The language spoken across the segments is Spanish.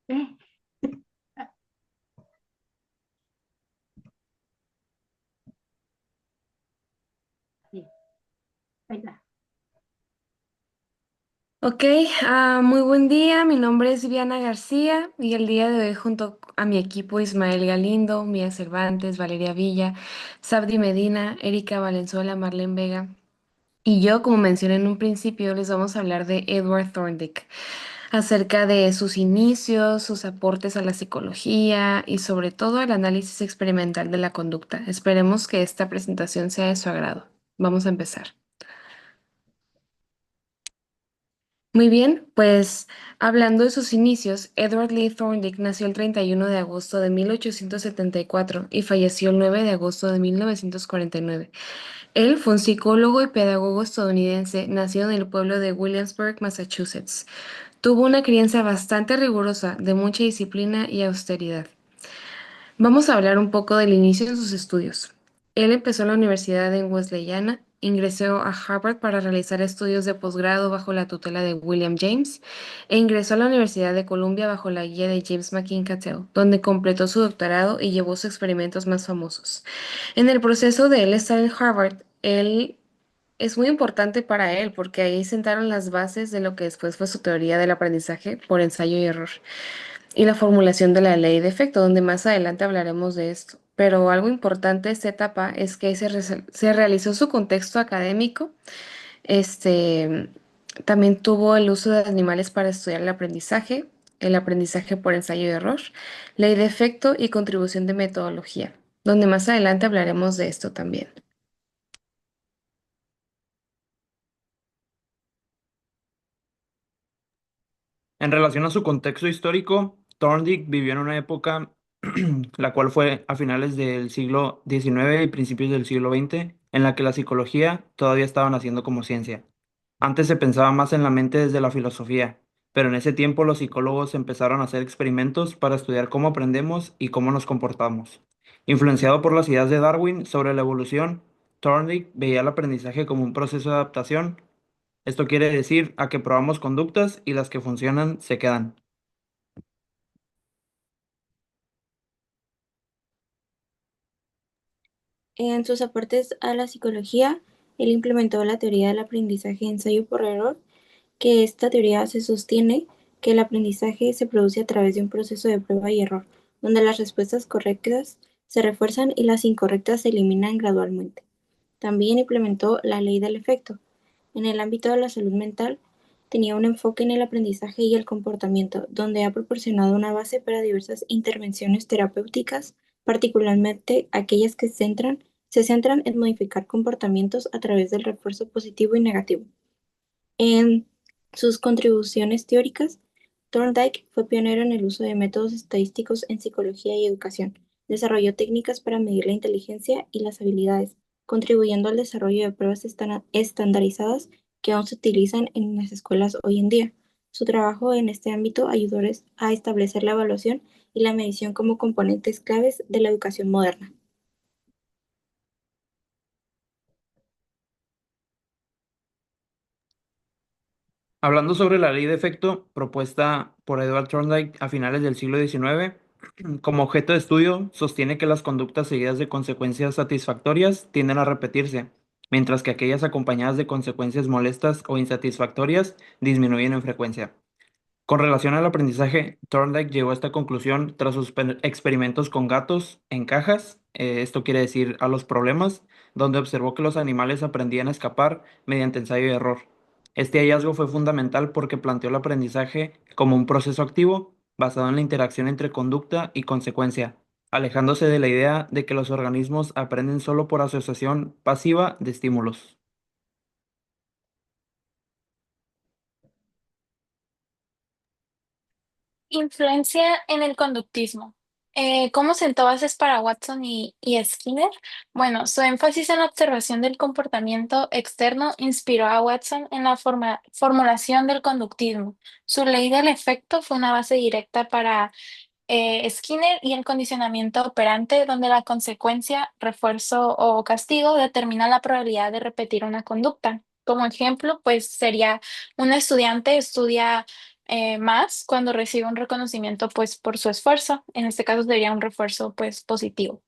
Eh, sí, ahí está. Ok, muy buen día. Mi nombre es Viviana García y el día de hoy junto a mi equipo Ismael Galindo, Mía Cervantes, Valeria Villa, Sabdi Medina, Erika Valenzuela, Marlene Vega y yo, como mencioné en un principio, les vamos a hablar de Edward Thorndike, acerca de sus inicios, sus aportes a la psicología y sobre todo al análisis experimental de la conducta. Esperemos que esta presentación sea de su agrado. Vamos a empezar. Muy bien, pues hablando de sus inicios, Edward Lee Thorndike nació el 31 de agosto de 1874 y falleció el 9 de agosto de 1949. Él fue un psicólogo y pedagogo estadounidense nacido en el pueblo de Williamsburg, Massachusetts. Tuvo una crianza bastante rigurosa, de mucha disciplina y austeridad. Vamos a hablar un poco del inicio de sus estudios. Él empezó en la Universidad en Wesleyana, ingresó a Harvard para realizar estudios de posgrado bajo la tutela de William James e ingresó a la Universidad de Columbia bajo la guía de James McKeen Cattell, donde completó su doctorado y llevó sus experimentos más famosos. En el proceso de él estar en Harvard, él es muy importante para él porque ahí sentaron las bases de lo que después fue su teoría del aprendizaje por ensayo y error y la formulación de la ley de efecto, donde más adelante hablaremos de esto. Pero algo importante de esta etapa es que se realizó su contexto académico. Este también tuvo el uso de animales para estudiar el aprendizaje por ensayo y error, ley de efecto y contribución de metodología, donde más adelante hablaremos de esto también. En relación a su contexto histórico, Thorndike vivió en una época la cual fue a finales del siglo XIX y principios del siglo XX, en la que la psicología todavía estaba naciendo como ciencia. Antes se pensaba más en la mente desde la filosofía, pero en ese tiempo los psicólogos empezaron a hacer experimentos para estudiar cómo aprendemos y cómo nos comportamos. Influenciado por las ideas de Darwin sobre la evolución, Thorndike veía el aprendizaje como un proceso de adaptación. Esto quiere decir a que probamos conductas y las que funcionan se quedan. En sus aportes a la psicología, él implementó la teoría del aprendizaje ensayo por error, que esta teoría se sostiene que el aprendizaje se produce a través de un proceso de prueba y error, donde las respuestas correctas se refuerzan y las incorrectas se eliminan gradualmente. También implementó la ley del efecto. En el ámbito de la salud mental, tenía un enfoque en el aprendizaje y el comportamiento, donde ha proporcionado una base para diversas intervenciones terapéuticas, particularmente aquellas que se centran en modificar comportamientos a través del refuerzo positivo y negativo. En sus contribuciones teóricas, Thorndike fue pionero en el uso de métodos estadísticos en psicología y educación. Desarrolló técnicas para medir la inteligencia y las habilidades, contribuyendo al desarrollo de pruebas estandarizadas que aún se utilizan en las escuelas hoy en día. Su trabajo en este ámbito ayudó a establecer la evaluación y la medición como componentes claves de la educación moderna. Hablando sobre la ley de efecto propuesta por Edward Thorndike a finales del siglo XIX, como objeto de estudio, sostiene que las conductas seguidas de consecuencias satisfactorias tienden a repetirse, mientras que aquellas acompañadas de consecuencias molestas o insatisfactorias disminuyen en frecuencia. Con relación al aprendizaje, Thorndike llegó a esta conclusión tras sus experimentos con gatos en cajas, esto quiere decir a los problemas, donde observó que los animales aprendían a escapar mediante ensayo y error. Este hallazgo fue fundamental porque planteó el aprendizaje como un proceso activo basado en la interacción entre conducta y consecuencia, alejándose de la idea de que los organismos aprenden solo por asociación pasiva de estímulos. Influencia en el conductismo. ¿Cómo sentó bases para Watson y Skinner? Bueno, su énfasis en la observación del comportamiento externo inspiró a Watson en la formulación del conductismo. Su ley del efecto fue una base directa para Skinner y el condicionamiento operante, donde la consecuencia, refuerzo o castigo determina la probabilidad de repetir una conducta. Como ejemplo, pues sería un estudiante estudia más cuando recibe un reconocimiento pues por su esfuerzo. En este caso sería un refuerzo pues positivo.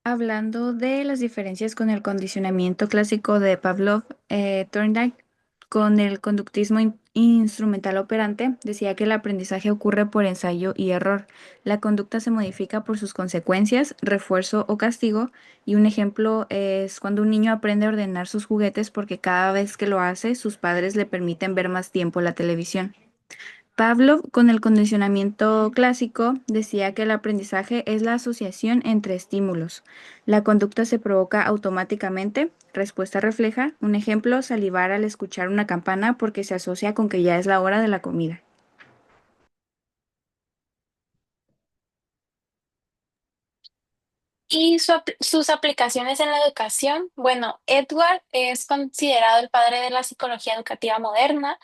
Hablando de las diferencias con el condicionamiento clásico de Pavlov, Thorndike, con el conductismo instrumental operante, decía que el aprendizaje ocurre por ensayo y error. La conducta se modifica por sus consecuencias, refuerzo o castigo, y un ejemplo es cuando un niño aprende a ordenar sus juguetes porque cada vez que lo hace, sus padres le permiten ver más tiempo la televisión. Pavlov, con el condicionamiento clásico, decía que el aprendizaje es la asociación entre estímulos. La conducta se provoca automáticamente, respuesta refleja, un ejemplo, salivar al escuchar una campana porque se asocia con que ya es la hora de la comida. Y sus aplicaciones en la educación. Bueno, Edward es considerado el padre de la psicología educativa moderna.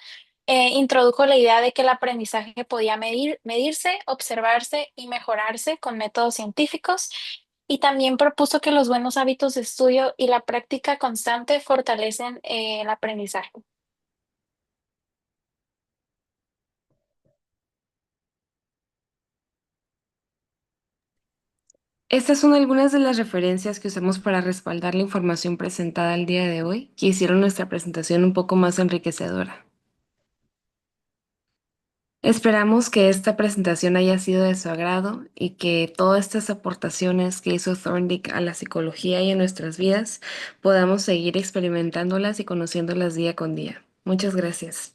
Introdujo la idea de que el aprendizaje podía medirse, observarse y mejorarse con métodos científicos. Y también propuso que los buenos hábitos de estudio y la práctica constante fortalecen el aprendizaje. Estas son algunas de las referencias que usamos para respaldar la información presentada el día de hoy, que hicieron nuestra presentación un poco más enriquecedora. Esperamos que esta presentación haya sido de su agrado y que todas estas aportaciones que hizo Thorndike a la psicología y a nuestras vidas podamos seguir experimentándolas y conociéndolas día con día. Muchas gracias.